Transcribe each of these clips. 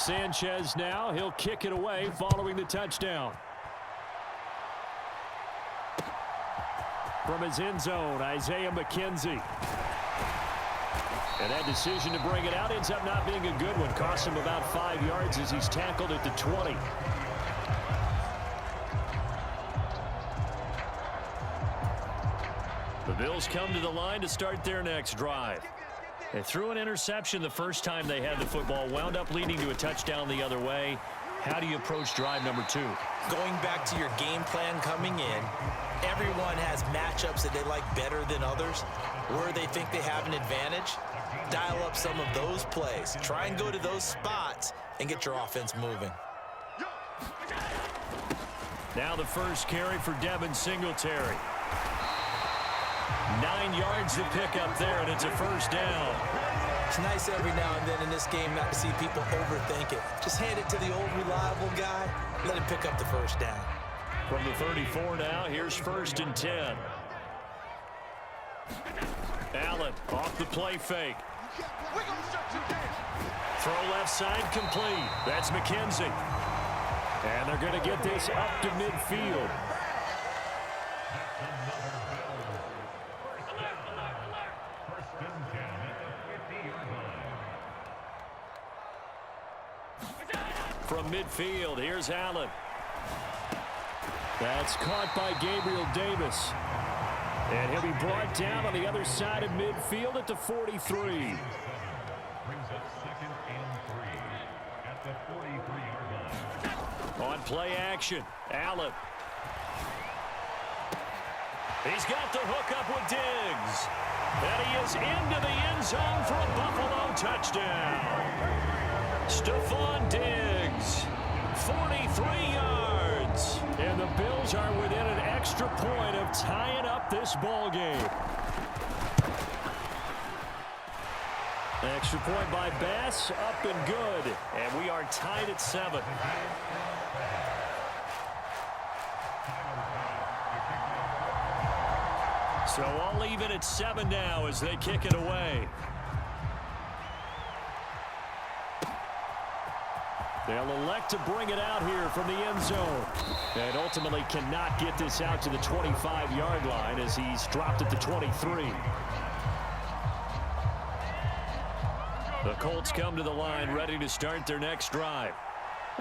Sanchez now. He'll kick it away following the touchdown. From his end zone, Isaiah McKenzie. And that decision to bring it out ends up not being a good one. Costs him about 5 yards as he's tackled at the 20. The Bills come to the line to start their next drive. They threw an interception the first time they had the football, wound up leading to a touchdown the other way. How do you approach drive number 2? Going back to your game plan coming in, everyone has matchups that they like better than others, where they think they have an advantage. Dial up some of those plays. Try and go to those spots and get your offense moving. Now the first carry for Devin Singletary. 9 yards to pick up there, and it's a first down. It's nice every now and then in this game not to see people overthink it. Just hand it to the old reliable guy. Let him pick up the first down. From the 34 now, here's 1st and 10. Allen off the play fake. Throw left side complete. That's McKenzie. And they're going to get this up to midfield. From midfield, here's Allen. That's caught by Gabriel Davis. And he'll be brought down on the other side of midfield at the 43. Brings up 2nd and 3 at the 43-yard line. On play action, Allen. He's got the hook up with Diggs. And he is into the end zone for a Buffalo touchdown. Stephon Diggs, 43 yards. And the Bills are within an extra point of tying up this ball game. Extra point by Bass, up and good. And we are tied at 7. So all even at 7 now as they kick it away. They'll elect to bring it out here from the end zone. And ultimately cannot get this out to the 25-yard line as he's dropped at the 23. The Colts come to the line ready to start their next drive.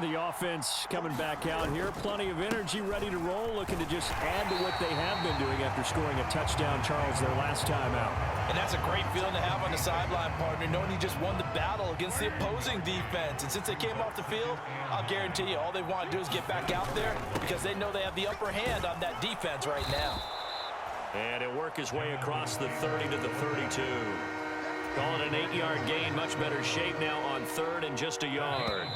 The offense coming back out here. Plenty of energy, ready to roll, looking to just add to what they have been doing after scoring a touchdown, Charles, their last time out. And that's a great feeling to have on the sideline, partner, knowing you just won the battle against the opposing defense. And since they came off the field, I'll guarantee you all they want to do is get back out there because they know they have the upper hand on that defense right now. And he'll work his way across the 30 to the 32. Calling an 8-yard gain, much better shape now on 3rd and just a yard.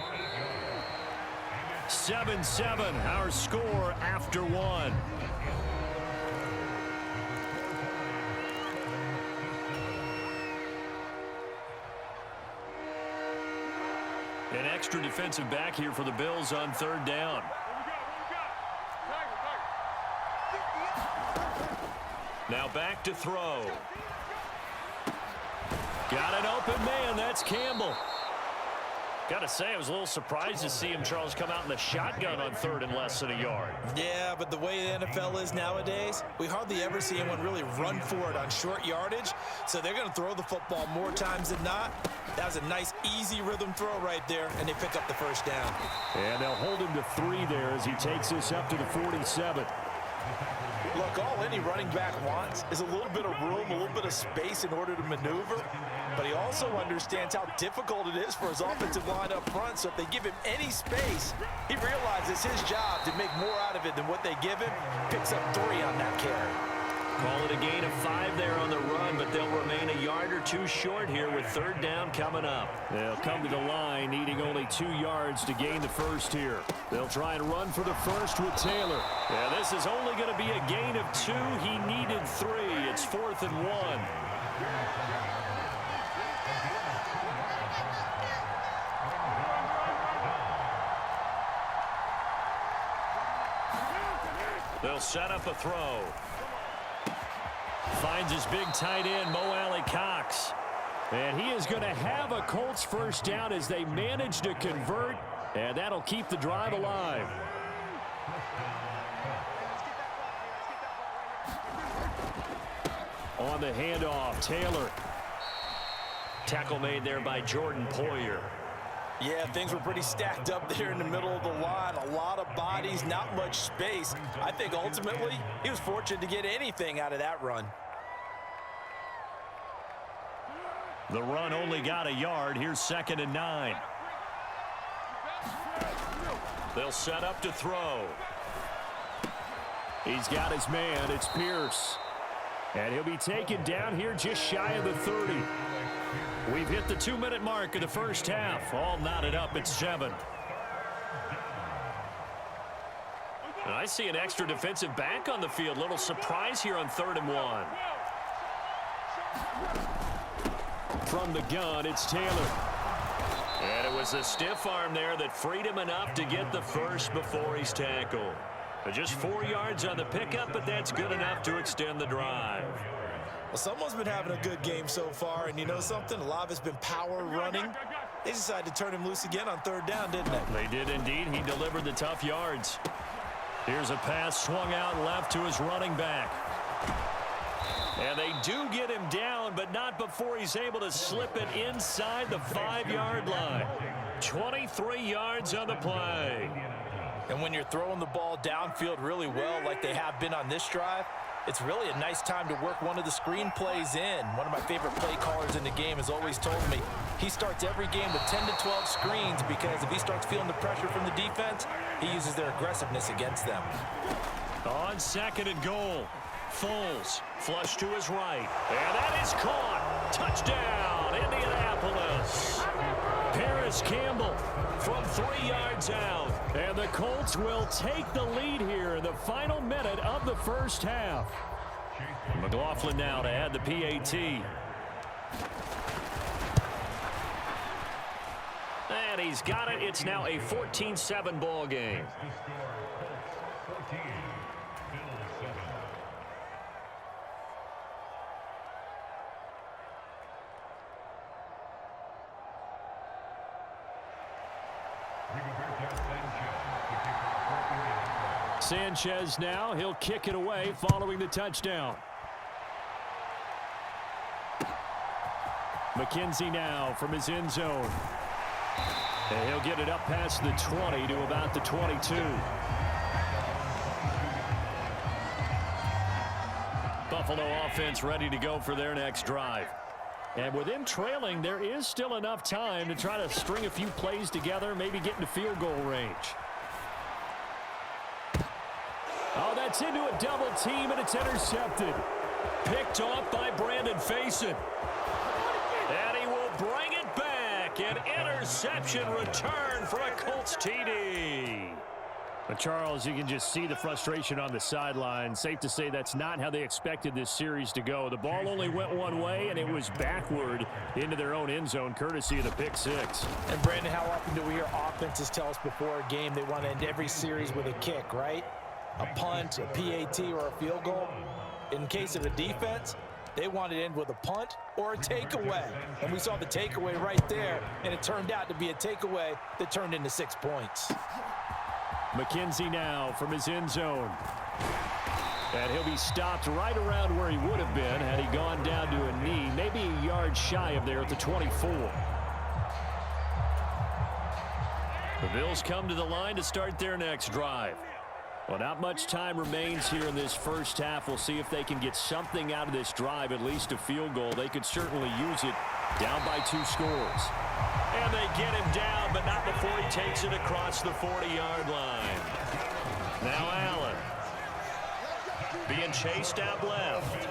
7-7, our score after 1. An extra defensive back here for the Bills on 3rd down. Now back to throw. Got an open man, that's Campbell. Got to say, I was a little surprised to see him, Charles, come out in the shotgun on 3rd and less than a yard. Yeah, but the way the NFL is nowadays, we hardly ever see anyone really run for it on short yardage. So they're going to throw the football more times than not. That was a nice, easy rhythm throw right there, and they pick up the first down. And they'll hold him to 3 there as he takes this up to the 47. Look, all any running back wants is a little bit of room, a little bit of space in order to maneuver. But he also understands how difficult it is for his offensive line up front. So if they give him any space, he realizes his job to make more out of it than what they give him. Picks up 3 on that carry. Call it a gain of 5 there on the run, but they'll remain a yard or 2 short here with 3rd down coming up. They'll come to the line needing only 2 yards to gain the first here. They'll try and run for the first with Taylor. Yeah, this is only going to be a gain of 2. He needed 3. It's 4th and 1. They'll set up a throw. Finds his big tight end, Mo Alley Cox. And he is going to have a Colts first down as they manage to convert, and that'll keep the drive alive. On the handoff, Taylor. Tackle made there by Jordan Poyer. Yeah, things were pretty stacked up there in the middle of the line. A lot of bodies, not much space. I think ultimately he was fortunate to get anything out of that run. The run only got a yard. Here's 2nd and 9. They'll set up to throw. He's got his man. It's Pierce. And he'll be taken down here just shy of the 30. We've hit the 2-minute mark of the first half. All knotted up at 7. And I see an extra defensive back on the field. Little surprise here on 3rd and 1. From the gun, it's Taylor. And it was a stiff arm there that freed him enough to get the first before he's tackled. Just 4 yards on the pickup, but that's good enough to extend the drive. Well, someone's been having a good game so far, and you know something? A lot of it's been power running. They decided to turn him loose again on 3rd down, didn't they? They did indeed. He delivered the tough yards. Here's a pass swung out left to his running back. And they do get him down, but not before he's able to slip it inside the 5-yard line. 23 yards on the play. And when you're throwing the ball downfield really well like they have been on this drive, it's really a nice time to work one of the screen plays in. One of my favorite play callers in the game has always told me he starts every game with 10 to 12 screens because if he starts feeling the pressure from the defense, he uses their aggressiveness against them. On 2nd and goal. Foles, flush to his right. And that is caught. Touchdown, Indianapolis. Paris Campbell from 3 yards out. And the Colts will take the lead here in the final minute of the first half. McLaughlin now to add the PAT. And he's got it. It's now a 14-7 ball game. Sanchez now, he'll kick it away following the touchdown. McKenzie now from his end zone. And he'll get it up past the 20 to about the 22. Buffalo offense ready to go for their next drive. And with them trailing, there is still enough time to try to string a few plays together, maybe get into field goal range. Oh, that's into a double team, and it's intercepted. Picked off by Brandon Faison. And he will bring it back. An interception return for a Colts TD. But Charles, you can just see the frustration on the sideline. Safe to say that's not how they expected this series to go. The ball only went one way, and it was backward into their own end zone, courtesy of the pick six. And, Brandon, how often do we hear offenses tell us before a game they want to end every series with a kick, right? A punt, a PAT, or a field goal. In case of the defense, they wanted to end with a punt or a takeaway. And we saw the takeaway right there, and it turned out to be a takeaway that turned into 6 points. McKenzie now from his end zone. And he'll be stopped right around where he would have been had he gone down to a knee, maybe a yard shy of there at the 24. The Bills come to the line to start their next drive. Well, not much time remains here in this first half. We'll see if they can get something out of this drive, at least a field goal. They could certainly use it down by 2 scores. And they get him down, but not before he takes it across the 40-yard line. Now Allen. Being chased out left.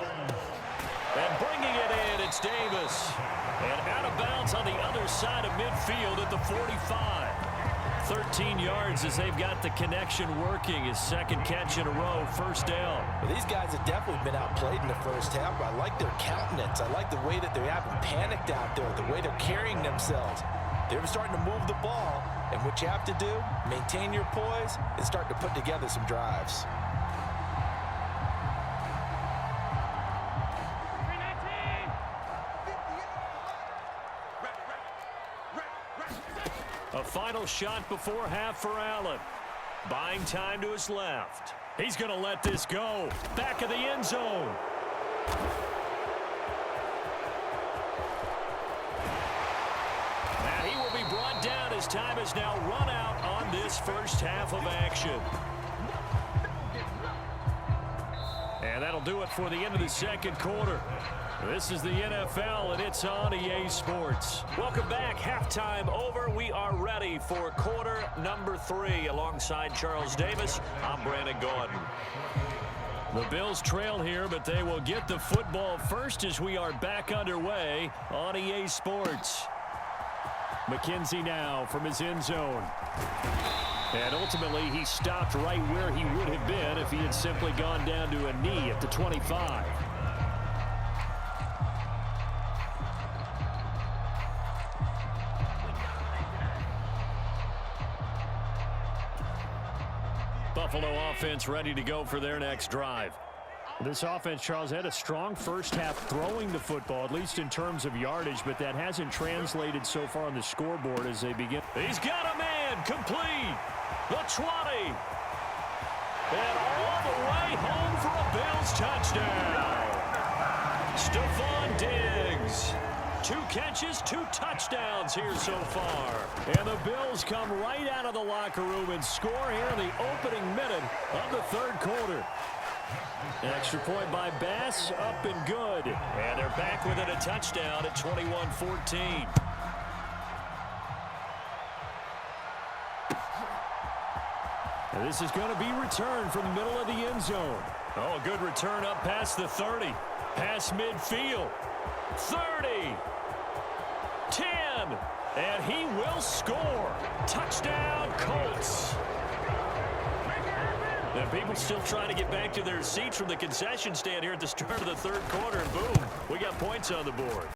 And bringing it in, it's Davis. And out of bounds on the other side of midfield at the 45. 13 yards as they've got the connection working. His second catch in a row, first down. Well, these guys have definitely been outplayed in the first half, but I like their countenance. I like the way that they haven't panicked out there, the way they're carrying themselves. They're starting to move the ball, and what you have to do, maintain your poise, and start to put together some drives. A final shot before half for Allen. Buying time to his left. He's going to let this go. Back of the end zone. And he will be brought down as time has now run out on this first half of action. And that'll do it for the end of the second quarter. This is the NFL, and it's on EA Sports. Welcome back. Halftime over. We are ready for quarter number 3. Alongside Charles Davis, I'm Brandon Gordon. The Bills trail here, but they will get the football first as we are back underway on EA Sports. McKenzie now from his end zone. And ultimately, he stopped right where he would have been if he had simply gone down to a knee at the 25. Buffalo offense ready to go for their next drive. This offense, Charles, had a strong first half throwing the football, at least in terms of yardage, but that hasn't translated so far on the scoreboard as they begin. He's got a man complete. The 20. And all the way home for a Bills touchdown. Stephon Diggs. 2 catches, 2 touchdowns here so far. And the Bills come right out of the locker room and score here in the opening minute of the third quarter. An extra point by Bass, up and good. And they're back within a touchdown at 21-14. And this is going to be returned from the middle of the end zone. Oh, a good return up past the 30. Past midfield. 30. 10. And he will score. Touchdown, Colts. And people still trying to get back to their seats from the concession stand here at the start of the third quarter. And boom, we got points on the board.